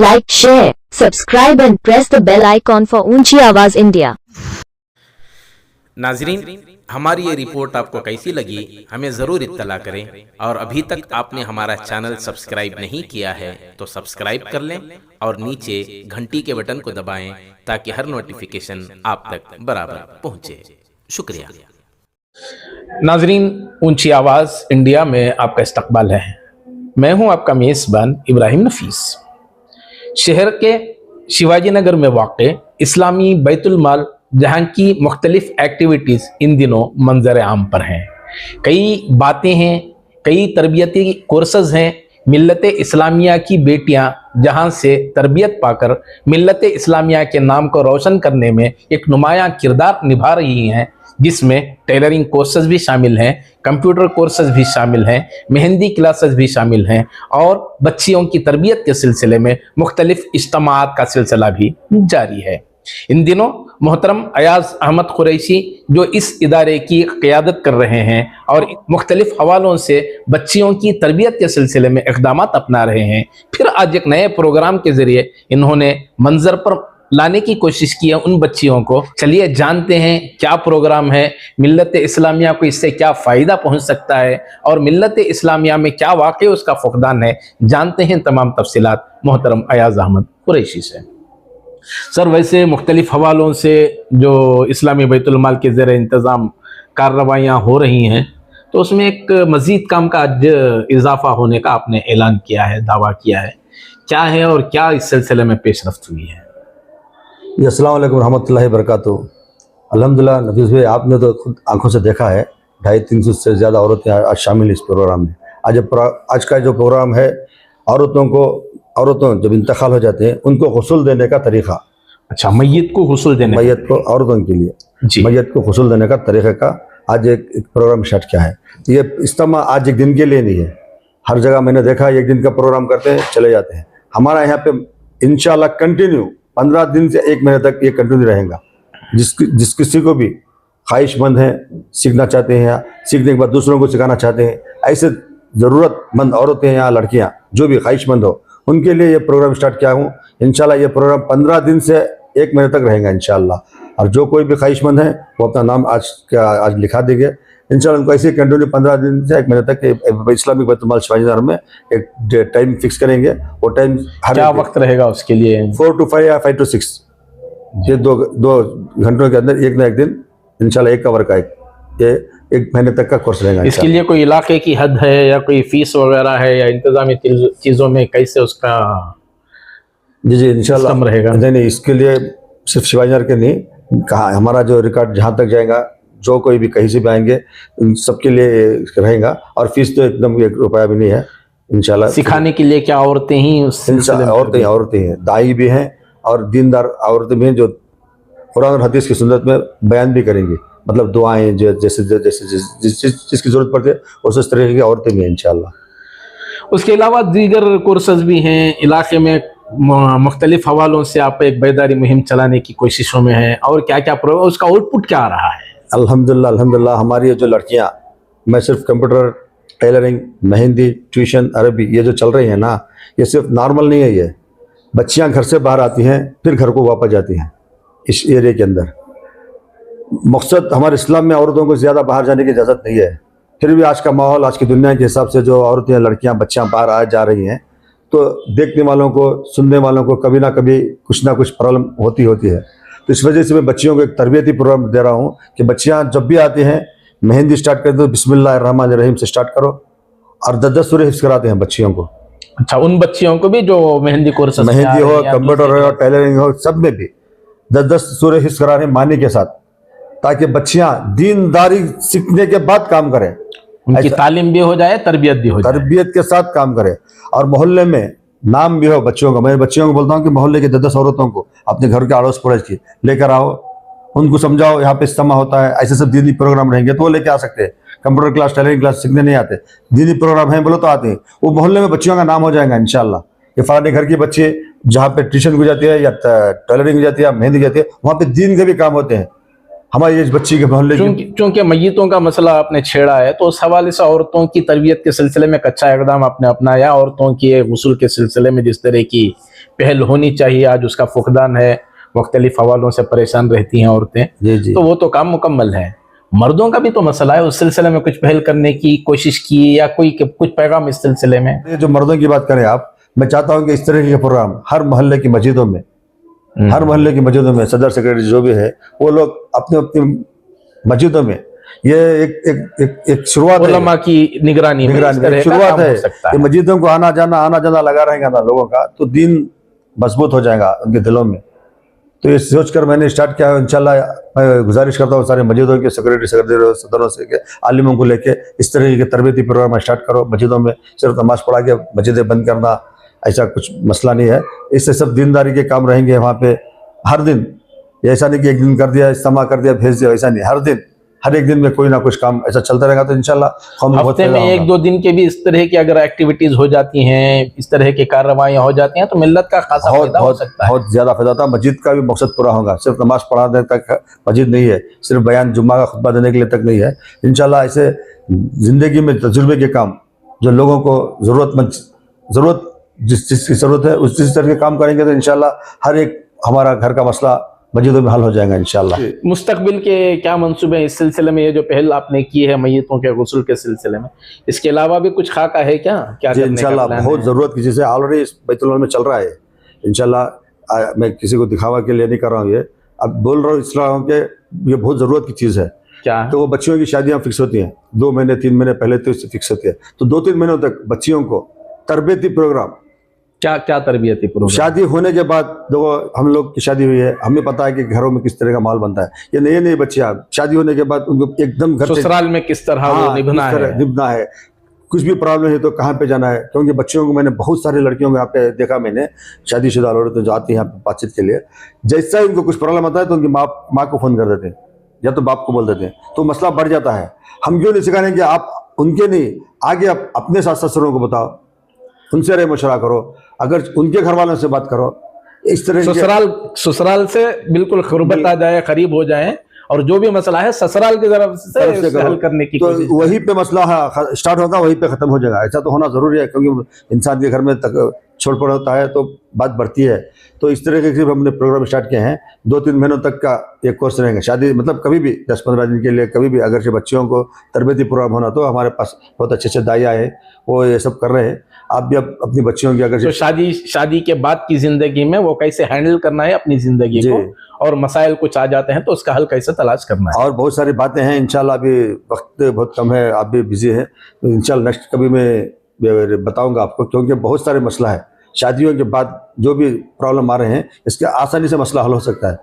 like, share, subscribe and press the bell icon for ऊंची आवाज India. नाजरीन, हमारी ये रिपोर्ट आपको कैसी लगी हमें ज़रूर इत्तला करें, और अभी तक आपने हमारा चैनल सब्सक्राइब नहीं किया है तो सब्सक्राइब कर लें और नीचे घंटी के बटन को दबाएं ताकि हर नोटिफिकेशन आप तक बराबर पहुंचे। शुक्रिया। नाजरीन, ऊंची आवाज़ इंडिया में आपका इस्तकबाल है। मैं हूं आपका मेज़बान इब्राहिम नफीस। शहर के शिवाजी नगर में वाक़े इस्लामी बैतुल माल, जहां की मुख्तलिफ एक्टिविटीज़ इन दिनों मंजर आम पर हैं। कई बातें हैं, कई तरबियती कोर्सेज हैं। मिल्लत इस्लामिया की बेटियां जहां से तरबियत पाकर मिल्लत इस्लामिया के नाम को रोशन करने में एक नुमायां किरदार निभा रही हैं, जिसमें टेलरिंग कोर्सेज भी शामिल हैं, कंप्यूटर कोर्सेज भी शामिल हैं, मेहंदी क्लासेस भी शामिल हैं, और बच्चियों की तरबियत के सिलसिले में मुख्तलिफ इज्तिमाआत का सिलसिला भी जारी है। इन दिनों मोहतरम अयाज अहमद कुरैशी जो इस इदारे की क़ियादत कर रहे हैं और मुख्तलिफ हवालों से बच्चियों की तरबियत के सिलसिले में इक़दामात अपना रहे हैं, फिर आज एक नए प्रोग्राम के ज़रिए इन्होंने मंजर पर लाने की कोशिश की है उन बच्चियों को। चलिए जानते हैं क्या प्रोग्राम है, मिल्लत इस्लामिया को इससे क्या फ़ायदा पहुंच सकता है और मिल्लत इस्लामिया में क्या वाक़ई उसका फुक़दान है। जानते हैं तमाम तफसीलात मोहतरम अयाज अहमद कुरैशी से। सर, वैसे मुख्तलिफ हवालों से जो इस्लामी बैतुल माल के ज़ेर इंतज़ाम कार्रवाइयाँ हो रही हैं, तो उसमें एक मज़ीद काम का आज इजाफ़ा होने का आपने ऐलान किया है, दावा किया है। क्या है और क्या इस सिलसिले में पेशरफ्त हुई है? अस्सलाम वालेकुम रहमतुल्लाहि बरकातहू। अल्हम्दुलिल्लाह नफीस भाई, आपने तो खुद आंखों से देखा है 250-300 से ज़्यादा औरतें आज शामिल इस प्रोग्राम में। आज का जो प्रोग्राम है, औरतों जब इंतकाल हो जाते हैं उनको गुस्ल देने का तरीक़ा। अच्छा, मैयत को गुस्ल देने, मैयत को, औरतों के लिए जी, मैयत को गुस्ल देने का तरीक़े का आज एक प्रोग्राम स्टार्ट किया है। ये इज्तिमा आज एक दिन के लिए नहीं है। हर जगह मैंने देखा एक दिन का प्रोग्राम करते हैं, चले जाते हैं। हमारा यहाँ पे इंशाल्लाह कंटिन्यू 15 दिन से 1 महीने तक ये कंटिन्यू रहेगा। जिस किसी को भी ख्वाहिशमंद हैं, सीखना चाहते हैं या सीखने के बाद दूसरों को सिखाना चाहते हैं, ऐसे ज़रूरतमंद औरतें या लड़कियाँ जो भी ख्वाहिशमंद हो, उनके लिए ये प्रोग्राम स्टार्ट किया हूँ। इंशाल्लाह ये प्रोग्राम 15 दिन से 1 महीने तक रहेगा इंशाल्लाह। और जो कोई भी ख्वाहिशमंद है वो अपना नाम आज लिखा देंगे इंशाल्लाह। उनको ऐसे कंटिन्यू 15 दिन से 1 महीने तक इस्लामिक बैतुल माल शिवाजी नगर में एक टाइम फिक्स करेंगे। वो टाइम क्या वक्त रहेगा उसके लिए? 4 to 5 या 5 to 6, ये दो घंटों के अंदर एक ना एक दिन इंशाल्लाह एक कवर का ये 1 महीने तक का कोर्स रहेगा। इसके लिए कोई इलाके की हद है या कोई फीस वगैरह है या इंतजामी चीज़ों में कैसे उसका? जी इंशाल्लाह रहेगा। नहीं, इसके लिए सिर्फ शिवाजी नगर के नहीं, कहाँ हमारा जो रिकॉर्ड जहाँ तक जाएगा, जो कोई भी कहीं से भी आएंगे उन सबके लिए रहेगा। और फीस तो एकदम 1 रुपया भी नहीं है इंशाल्लाह। सिखाने के लिए क्या औरतें ही औरतें हैं, दाई भी हैं और दीनदार औरतें भी हैं जो कुरान और हदीस की सुन्नत में बयान भी करेंगी। मतलब दुआएं जैसे जिसकी ज़रूरत पड़ती है उस तरह की औरतें भी हैं इंशाल्लाह। उसके अलावा दीगर कोर्सेज भी हैं इलाके में। मुख्तलिफ हवालों से आप एक बेदारी मुहिम चलाने की कोशिशों में हैं, और क्या क्या प्रोग्राम, उसका आउटपुट क्या आ रहा है? अल्हम्दुलिल्लाह हमारी जो लड़कियां, मैं सिर्फ कंप्यूटर, टेलरिंग, मेहंदी, ट्यूशन, अरबी ये जो चल रही है ना, ये सिर्फ नॉर्मल नहीं है। ये बच्चियां घर से बाहर आती हैं फिर घर को वापस जाती हैं इस एरिया के अंदर। मकसद हमारे इस्लाम में औरतों को ज़्यादा बाहर जाने की इजाज़त नहीं है। फिर भी आज का माहौल, आज की दुनिया के हिसाब से जो औरतें, लड़कियां, बच्चियां बाहर आ जा रही हैं, तो देखने वालों को, सुनने वालों को कभी ना कभी कुछ ना कुछ प्रॉब्लम होती है। तो इस वजह से मैं बच्चियों को एक तरबियती प्रोग्राम दे रहा हूँ कि बच्चियाँ जब भी आती हैं मेहंदी स्टार्ट कर दो, बिस्मिल्लाहिर्रहमानिर्रहीम से स्टार्ट करो, और 10 सूरह हिफ्ज़ कराते हैं बच्चियों को। अच्छा, उन बच्चियों को भी जो मेहंदी कोर्स, मेहंदी हो, कंप्यूटर हो, टेलरिंग हो, सब में भी 10 सूरह हिफ्ज़ करा रहे हैं मानी के साथ, ताकि बच्चियाँ दीनदारी सीखने के बाद काम करें, उनकी तालीम भी हो जाए, तरबियत भी हो जाए, तरबियत के साथ काम करें, और मोहल्ले में नाम भी हो बच्चियों का। मैं बच्चियों को बोलता हूँ कि मोहल्ले के 10 औरतों को अपने घर के अड़ोस पड़ोस की लेकर आओ, उनको समझाओ यहाँ पे इज्तिमा होता है, ऐसे सब दीनी प्रोग्राम रहेंगे तो वो लेके आ सकते हैं। कंप्यूटर क्लास, टेलरिंग क्लास सीखने नहीं आते, दीनी प्रोग्राम है बोलो तो आते हैं। वो मोहल्ले में बच्चियों का नाम हो जाएगा इंशाल्लाह। ये फलाने घर के बच्चे जहाँ पे ट्यूशन को जाती है या टेलरिंग को जाती है या मेहंदी जाती है, वहाँ पे दीन के भी काम होते हैं। हमारे इस बच्ची के मोहल्ले चूंकि मैयतों का मसला आपने छेड़ा है, तो उस हवाले से औरतों की तरबियत के सिलसिले में एक अच्छा इकदाम आपने अपनाया। औरतों की गुस्ल के सिलसिले में जिस तरह की पहल होनी चाहिए, आज उसका फुकदान है, मुख्तलिफ हवालों से परेशान रहती हैं औरतें, जी जी। तो वो तो काम मुकम्मल है। मर्दों का भी तो मसला है, उस सिलसिले में कुछ पहल करने की कोशिश की या कोई कुछ पैगाम इस सिलसिले में? ये जो मर्दों की बात करें आप, मैं चाहता हूं कि इस तरह के प्रोग्राम हर मोहल्ले की मस्जिदों में, हर मोहल्ले की मस्जिदों में सदर सेक्रेटरी जो भी है वो लोग अपने अपनी मस्जिदों में, ये एक शुरुआत है, उलमा की निगरानी में इस तरह का शुरुआत काम है। हो सकता ये है। मस्जिदों को आना जाना लगा रहेगा ना लोगों का, तो दीन मजबूत हो जाएगा उनके दिलों में। तो ये सोचकर मैंने स्टार्ट किया है। इंशाल्लाह मैं गुजारिश करता हूँ सारे मस्जिदों के सेक्रेटरी सदरों से के आलिमों को लेके इस तरह के तरबियती प्रोग्राम स्टार्ट करो मस्जिदों में। सिर्फ नमाज पढ़ा के मस्जिदें बंद करना ऐसा कुछ मसला नहीं है, इससे सब दीनदारी के काम रहेंगे वहाँ पे हर दिन। ऐसा नहीं कि एक दिन कर दिया, इज्तिमा कर दिया, भेज दिया, ऐसा नहीं, हर दिन, हर एक दिन में कोई ना कुछ काम ऐसा चलता रहेगा तो इंशाल्लाह हफ्ते में एक दो दिन के भी इस तरह की अगर एक्टिविटीज हो जाती हैं, इस तरह की कार्रवाइयाँ हो जाती हैं तो मिल्लत का खासा फायदा हो सकता है। बहुत ज्यादा फायदा होता है। मस्जिद का भी मकसद पूरा होगा, सिर्फ नमाज पढ़ाने तक मस्जिद नहीं है, सिर्फ बयान जुम्मा का खुतबा देने के लिए तक नहीं है। इंशाल्लाह ऐसे जिंदगी में तजुर्बे के काम जो लोगों को जरूरत जिस चीज़ की जरूरत है उस चीज़ तरह के काम करेंगे तो इंशाल्लाह हर एक हमारा घर का मसला मस्जिदों में हल हो जाएगा इंशाल्लाह। मुस्तकबिल के क्या मंसूबे हैं इस सिलसिले में? ये जो पहल आपने की है मैयतों के गुस्ल के सिलसिले में, इसके अलावा भी कुछ खाका है क्या? क्या जी इंशाल्लाह बहुत ज़रूरत की चीज़ है, ऑलरेडी बैतुल माल में चल रहा है। इंशाल्लाह मैं किसी को दिखावा के लिए नहीं कर रहा हूँ, ये अब बोल रहा हूँ इस तरह कि ये बहुत ज़रूरत की चीज़ है। क्या तो वो बच्चियों की शादियाँ फिक्स होती हैं 2 महीने 3 महीने पहले तो इससे फिक्स होती है, तो 2-3 महीनों तक बच्चियों को तरबियती प्रोग्राम, क्या क्या तरबियती प्रोग्राम? शादी होने के बाद देखो हम लोग की शादी हुई है, हमें पता है कि घरों में किस तरह का माहौल बनता है। ये नए बच्चियां शादी होने के बाद उनको एकदम घर से ससुराल में किस तरह वो निभना है, कुछ भी प्रॉब्लम है तो कहाँ पे जाना है। क्योंकि बच्चियों को मैंने बहुत सारे लड़कियों को यहाँ पे देखा, मैंने शादीशुदा औरतें जो आती हैं यहाँ पे बातचीत के लिए, जैसा ही उनको कुछ प्रॉब्लम आता है तो उनकी माँ को फोन कर देते हैं या तो बाप को बोल देते हैं, तो मसला बढ़ जाता है। हम क्यों नहीं सिखाने कि आप उनके नहीं आगे आप अपने सास ससुरों को बताओ, उनसे राय मशवरा करो, अगर उनके घर वालों से बात करो, इस तरह ससुराल से बिल्कुल खुरबत आ जाए, करीब हो जाए और जो भी मसला है ससुराल की तरफ से हल करने की तो वहीं पे मसला स्टार्ट होगा, वहीं पे खत्म हो जाएगा। ऐसा तो होना जरूरी है क्योंकि इंसान के घर में छोड़ पड़ होता है तो बात बढ़ती है। तो इस तरह के हमने प्रोग्राम स्टार्ट किए हैं। 2-3 महीनों तक का एक कोर्स रहेंगे, शादी मतलब कभी भी 10-15 दिन के लिए कभी भी अगर से बच्चियों को तरबियती प्रोग्राम होना तो हमारे पास बहुत अच्छे दाइया है, वो ये सब कर रहे हैं। आप भी अपनी बच्चियों की अगर तो शादी के बाद की जिंदगी में वो कैसे हैंडल करना है अपनी जिंदगी को, और मसाइल कुछ आ जाते हैं तो उसका हल कैसे तलाश करना है, और बहुत सारी बातें हैं। इंशाल्लाह अभी वक्त बहुत कम है, आप भी बिजी हैं, तो इंशाल्लाह नेक्स्ट कभी मैं बताऊंगा आपको, क्योंकि बहुत सारे मसला है। शादियों के बाद जो भी प्रॉब्लम आ रहे हैं इसके आसानी से मसला हल हो सकता है।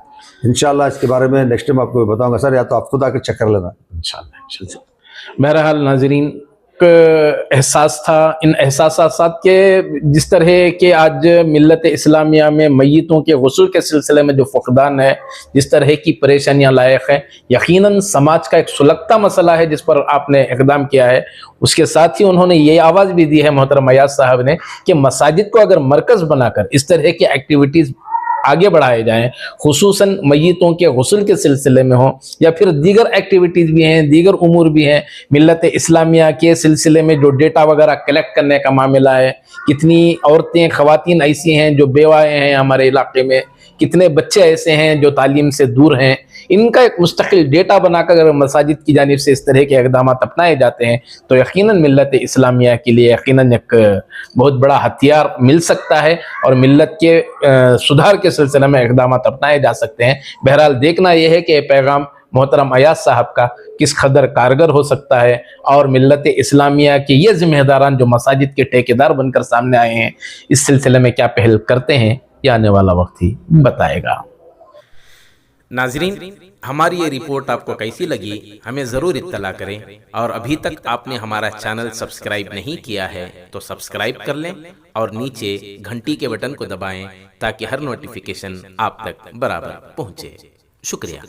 इंशाल्लाह इसके बारे में नेक्स्ट टाइम आपको बताऊंगा सर, या तो आप खुद आकर चेक कर लेना इंशाल्लाह। बहरहाल नाजरीन एहसास था इन एहसासात के, जिस तरह के आज मिल्लत इस्लामिया में मैयतों के गुस्ल के सिलसिले में जो फुकदान है, जिस तरह की परेशानियां लायक है, यकीनन समाज का एक सुलगता मसला है जिस पर आपने इक़दाम किया है। उसके साथ ही उन्होंने ये आवाज़ भी दी है मोहतरम अयाज साहब ने कि मसाजिद को अगर मरकज़ बनाकर इस तरह की एक्टिविटीज़ आगे बढ़ाए जाएं, खुसूसन मैयतों के गुस्ल के सिलसिले में हो या फिर दीगर एक्टिविटीज़ भी हैं, दीगर उमूर भी हैं। मिल्लत इस्लामिया के सिलसिले में जो डेटा वगैरह कलेक्ट करने का मामला है, कितनी औरतें ख़वातीन ऐसी हैं जो बेवाएँ हैं हमारे इलाके में, कितने बच्चे ऐसे हैं जो तालीम से दूर हैं, इनका एक मुस्तकिल डेटा बनाकर अगर मसाजिद की जानिब से इस तरह के इक़दाम अपनाए जाते हैं तो यकीनन मिल्लत इस्लामिया के लिए यकीनन एक बहुत बड़ा हथियार मिल सकता है और मिल्लत के सुधार के सिलसिले में इक़दाम अपनाए जा सकते हैं। बहरहाल देखना यह है कि ये पैगाम मोहतरम अयाज साहब का किस कदर कारगर हो सकता है और मिल्लत इस्लामिया के ये जिम्मेदारान जो मसाजिद के ठेकेदार बनकर सामने आए हैं इस सिलसिले में क्या पहल करते हैं, ये आने वाला वक्त ही बताएगा। नाजरीन, हमारी ये रिपोर्ट आपको कैसी लगी हमें ज़रूर इत्तला करें, और अभी तक आपने हमारा चैनल सब्सक्राइब नहीं किया है तो सब्सक्राइब कर लें और नीचे घंटी के बटन को दबाएं ताकि हर नोटिफिकेशन आप तक बराबर पहुंचे। शुक्रिया।